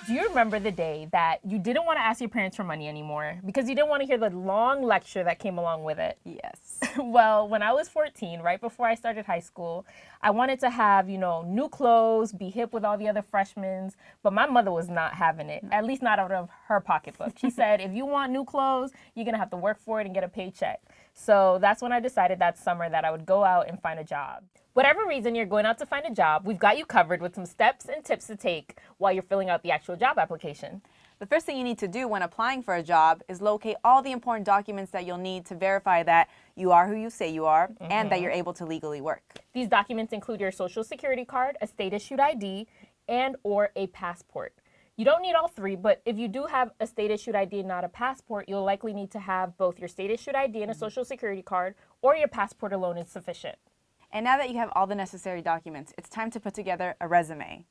Do you remember the day that you didn't want to ask your parents for money anymore because you didn't want to hear the long lecture that came along with it? Yes. Well, when I was 14, right before I started high school, I wanted to have, new clothes, be hip with all the other freshmen, but my mother was not having it, at least not out of her pocketbook. She said, if you want new clothes, you're going to have to work for it and get a paycheck. So that's when I decided that summer that I would go out and find a job. Whatever reason you're going out to find a job, we've got you covered with some steps and tips to take while you're filling out the actual job application. The first thing you need to do when applying for a job is locate all the important documents that you'll need to verify that you are who you say you are and that you're able to legally work. These documents include your social security card, a state-issued ID, and or a passport. You don't need all three, but if you do have a state-issued ID and not a passport, you'll likely need to have both your state-issued ID and a social security card, or your passport alone is sufficient. And now that you have all the necessary documents, it's time to put together a resume.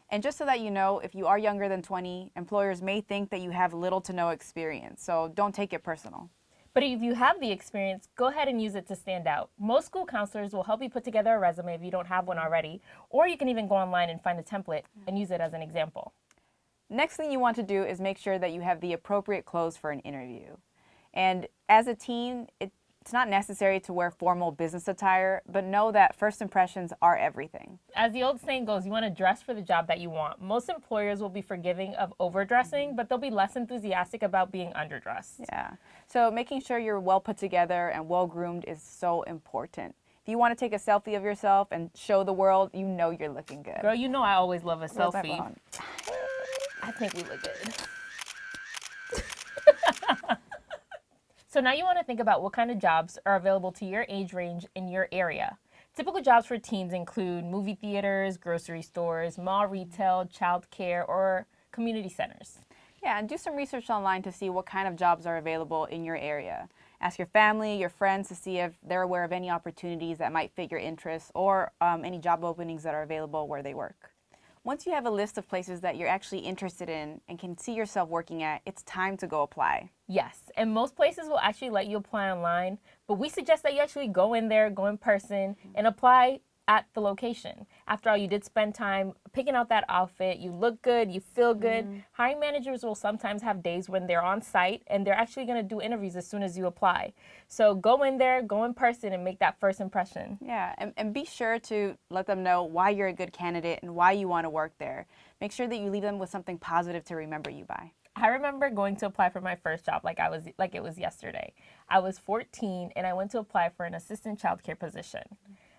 And just so that you know, if you are younger than 20, employers may think that you have little to no experience, so don't take it personal. But if you have the experience, go ahead and use it to stand out. Most school counselors will help you put together a resume if you don't have one already, or you can even go online and find a template and use it as an example. Next thing you want to do is make sure that you have the appropriate clothes for an interview. And as a teen, it's not necessary to wear formal business attire, but know that first impressions are everything. As the old saying goes, you want to dress for the job that you want. Most employers will be forgiving of overdressing, but they'll be less enthusiastic about being underdressed. Yeah. So making sure you're well put together and well groomed is so important. If you want to take a selfie of yourself and show the world, you know you're looking good. Girl, you know I always love a Where's my selfie. phone? I think we look good. So now you want to think about what kind of jobs are available to your age range in your area. Typical jobs for teens include movie theaters, grocery stores, mall retail, childcare, or community centers. Yeah, and do some research online to see what kind of jobs are available in your area. Ask your family, your friends to see if they're aware of any opportunities that might fit your interests or any job openings that are available where they work. Once you have a list of places that you're actually interested in and can see yourself working at, it's time to go apply. Yes, and most places will actually let you apply online, but we suggest that you actually go in there, go in person, and apply at the location. After all, you did spend time picking out that outfit, you look good, you feel good. Hiring managers will sometimes have days when they're on site and they're actually going to do interviews as soon as you apply. So go in there, go in person, and make that first impression. Yeah, and be sure to let them know why you're a good candidate and why you want to work there. Make sure that you leave them with something positive to remember you by. I remember going to apply for my first job like it was yesterday. I was 14 and I went to apply for an assistant childcare position.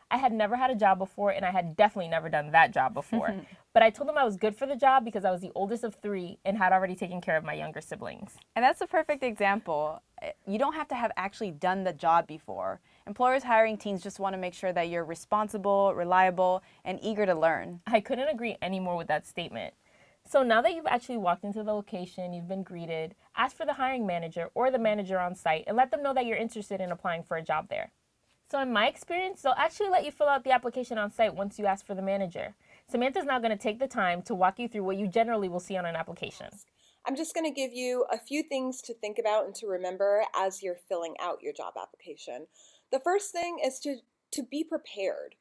I had never had a job before, and I had definitely never done that job before. But I told them I was good for the job because I was the oldest of 3 and had already taken care of my younger siblings. And that's a perfect example. You don't have to have actually done the job before. Employers hiring teens just want to make sure that you're responsible, reliable, and eager to learn. I couldn't agree any more with that statement. So now that you've actually walked into the location, you've been greeted, ask for the hiring manager or the manager on site and let them know that you're interested in applying for a job there. So in my experience, they'll actually let you fill out the application on site once you ask for the manager. Samantha's now going to take the time to walk you through what you generally will see on an application. I'm just going to give you a few things to think about and to remember as you're filling out your job application. The first thing is to be prepared.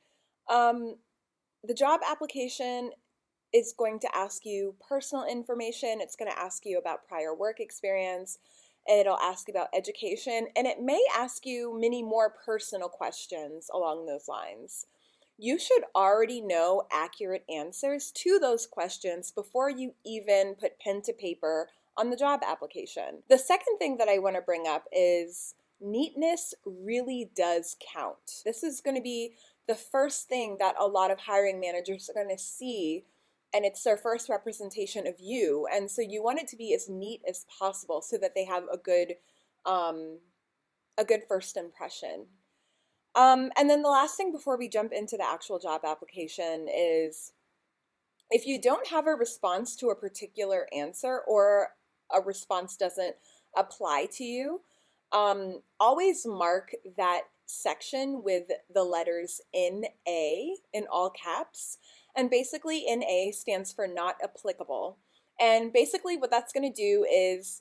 The job application is going to ask you personal information. It's going to ask you about prior work experience. It'll ask you about education, and it may ask you many more personal questions along those lines. You should already know accurate answers to those questions before you even put pen to paper on the job application. The second thing that I want to bring up is neatness really does count. This is going to be the first thing that a lot of hiring managers are going to see, and it's their first representation of you. And so you want it to be as neat as possible so that they have a good first impression. And then the last thing before we jump into the actual job application is if you don't have a response to a particular answer or a response doesn't apply to you, always mark that section with the letters NA in all caps. And basically NA stands for not applicable. And basically what that's going to do is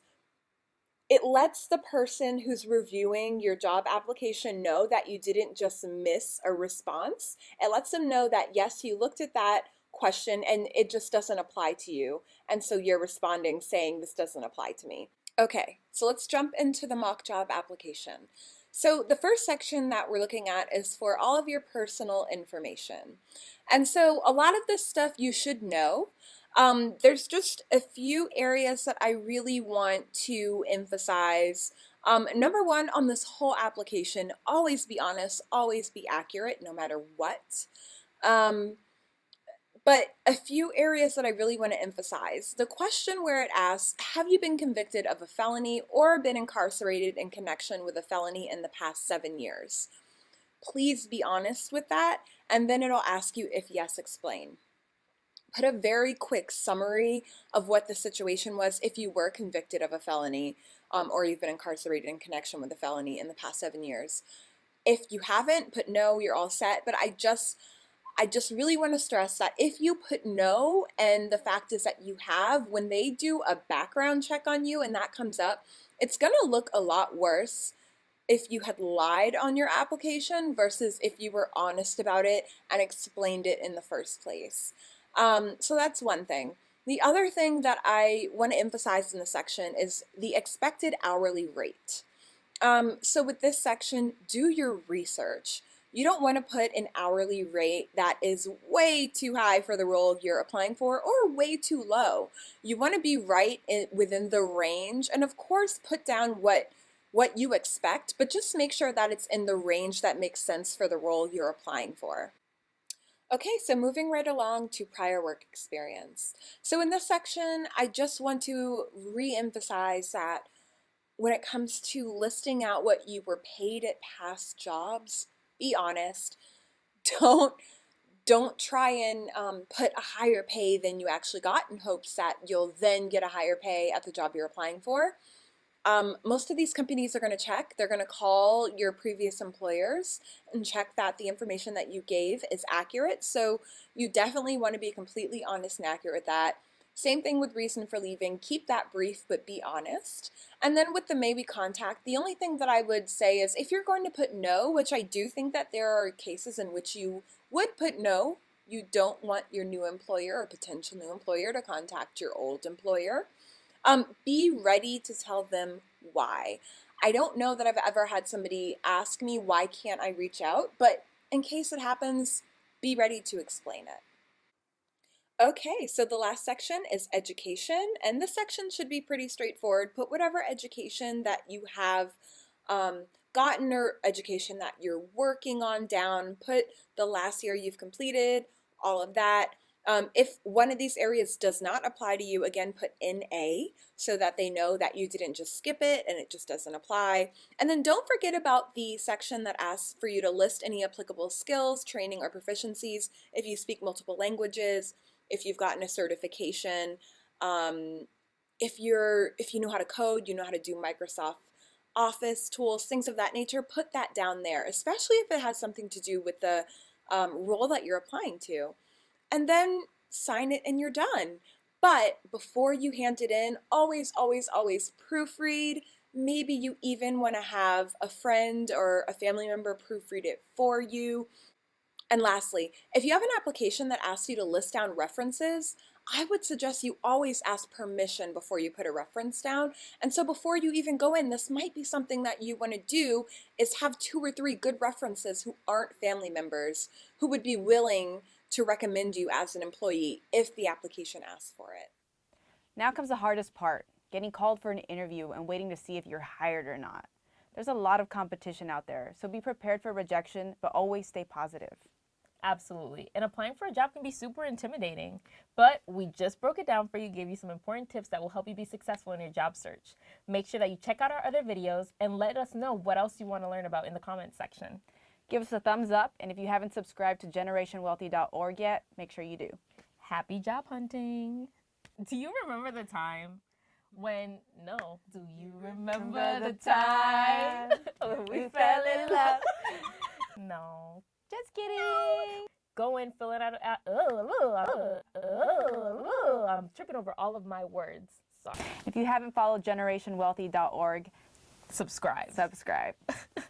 it lets the person who's reviewing your job application know that you didn't just miss a response. It lets them know that yes, you looked at that question and it just doesn't apply to you. And so you're responding saying this doesn't apply to me. Okay, so let's jump into the mock job application. So the first section that we're looking at is for all of your personal information. And so a lot of this stuff you should know. There's just a few areas that I really want to emphasize. Number one, on this whole application, always be honest, always be accurate, no matter what. But a few areas that I really want to emphasize. The question where it asks, have you been convicted of a felony or been incarcerated in connection with a felony in the past 7 years? Please be honest with that, and then it'll ask you if yes, explain. Put a very quick summary of what the situation was if you were convicted of a felony or you've been incarcerated in connection with a felony in the past 7 years. If you haven't, put no, you're all set, but I just really want to stress that if you put no, and the fact is that you have, when they do a background check on you and that comes up, it's going to look a lot worse if you had lied on your application versus if you were honest about it and explained it in the first place. So that's one thing. The other thing that I want to emphasize in this section is the expected hourly rate. So with this section, do your research. You don't want to put an hourly rate that is way too high for the role you're applying for or way too low. You want to be right within the range, and of course put down what you expect, but just make sure that it's in the range that makes sense for the role you're applying for. Okay, so moving right along to prior work experience. So in this section, I just want to re-emphasize that when it comes to listing out what you were paid at past jobs, be honest. Don't try and put a higher pay than you actually got in hopes that you'll then get a higher pay at the job you're applying for. Most of these companies are going to check. They're going to call your previous employers and check that the information that you gave is accurate. So you definitely want to be completely honest and accurate with that. Same thing with reason for leaving. Keep that brief, but be honest. And then with the maybe contact, the only thing that I would say is if you're going to put no, which I do think that there are cases in which you would put no, you don't want your new employer or potential new employer to contact your old employer. Be ready to tell them why. I don't know that I've ever had somebody ask me why can't I reach out, but in case it happens, be ready to explain it. Okay, so the last section is education, and this section should be pretty straightforward. Put whatever education that you have gotten or education that you're working on down. Put the last year you've completed, all of that. If one of these areas does not apply to you, again, put NA so that they know that you didn't just skip it and it just doesn't apply. And then don't forget about the section that asks for you to list any applicable skills, training, or proficiencies if you speak multiple languages, if you've gotten a certification, if you know how to code, you know how to do Microsoft Office tools, things of that nature, put that down there, especially if it has something to do with the role that you're applying to. And then sign it and you're done. But before you hand it in, always, always, always proofread. Maybe you even want to have a friend or a family member proofread it for you. And lastly, if you have an application that asks you to list down references, I would suggest you always ask permission before you put a reference down. And so before you even go in, this might be something that you want to do, is have 2 or 3 good references who aren't family members, who would be willing to recommend you as an employee if the application asks for it. Now comes the hardest part, getting called for an interview and waiting to see if you're hired or not. There's a lot of competition out there, so be prepared for rejection, but always stay positive. Absolutely. And applying for a job can be super intimidating, but we just broke it down for you, gave you some important tips that will help you be successful in your job search. Make sure that you check out our other videos and let us know what else you want to learn about in the comments section. Give us a thumbs up, and if you haven't subscribed to generationwealthy.org yet, make sure you do. Happy job hunting. Do you remember the time when, do you remember the time when we fell in love? No, just kidding. Go in, fill it out. I'm tripping over all of my words. Sorry. If you haven't followed generationwealthy.org, Subscribe.